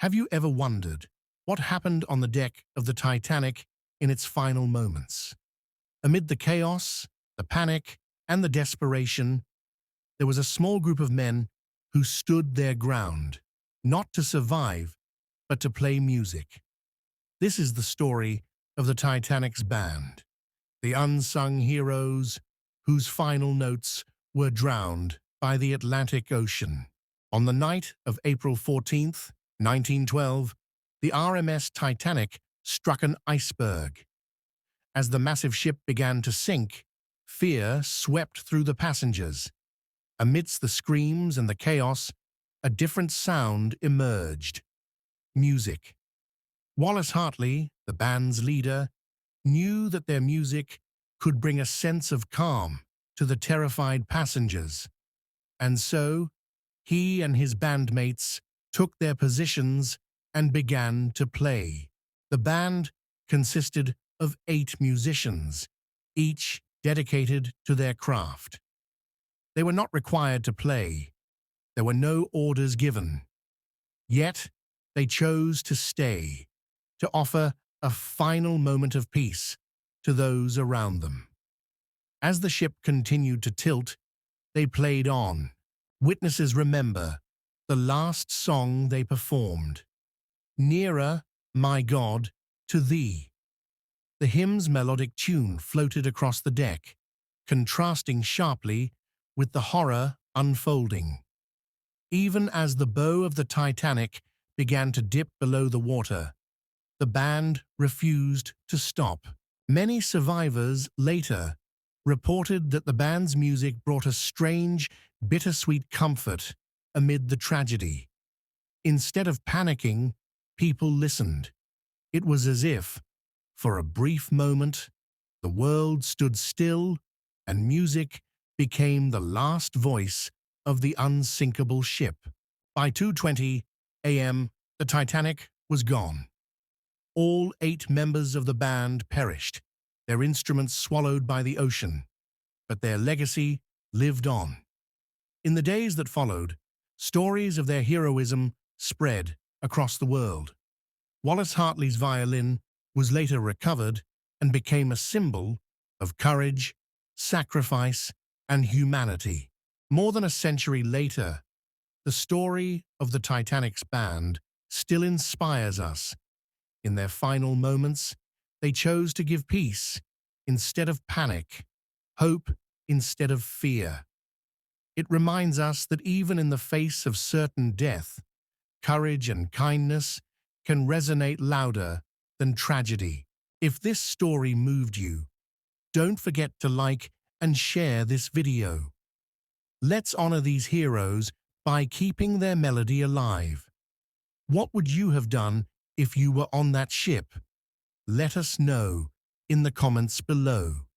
Have you ever wondered what happened on the deck of the Titanic in its final moments? Amid the chaos, the panic, and the desperation, there was a small group of men who stood their ground, not to survive, but to play music. This is the story of the Titanic's band, the unsung heroes whose final notes were drowned by the Atlantic Ocean. On the night of April 14th, 1912, the RMS Titanic struck an iceberg. As the massive ship began to sink, fear swept through the passengers. Amidst the screams and the chaos, a different sound emerged: music. Wallace Hartley, the band's leader, knew that their music could bring a sense of calm to the terrified passengers. And so, he and his bandmates took their positions and began to play. The band consisted of 8 musicians, each dedicated to their craft. They were not required to play. There were no orders given. Yet, they chose to stay, to offer a final moment of peace to those around them. As the ship continued to tilt, they played on. Witnesses remember the last song they performed, "Nearer, My God, to Thee." The hymn's melodic tune floated across the deck, contrasting sharply with the horror unfolding. Even as the bow of the Titanic began to dip below the water, the band refused to stop. Many survivors later reported that the band's music brought a strange, bittersweet comfort amid the tragedy. Instead of panicking, people listened. It was as if, for a brief moment, the world stood still and music became the last voice of the unsinkable ship. By 2:20 a.m., the Titanic was gone. All 8 members of the band perished, their instruments swallowed by the ocean, but their legacy lived on. In the days that followed, stories of their heroism spread across the world. Wallace Hartley's violin was later recovered and became a symbol of courage, sacrifice, and humanity. More than a century later, the story of the Titanic's band still inspires us. In their final moments, they chose to give peace instead of panic, hope instead of fear. It reminds us that even in the face of certain death, courage and kindness can resonate louder than tragedy. If this story moved you, don't forget to like and share this video. Let's honor these heroes by keeping their melody alive. What would you have done if you were on that ship? Let us know in the comments below.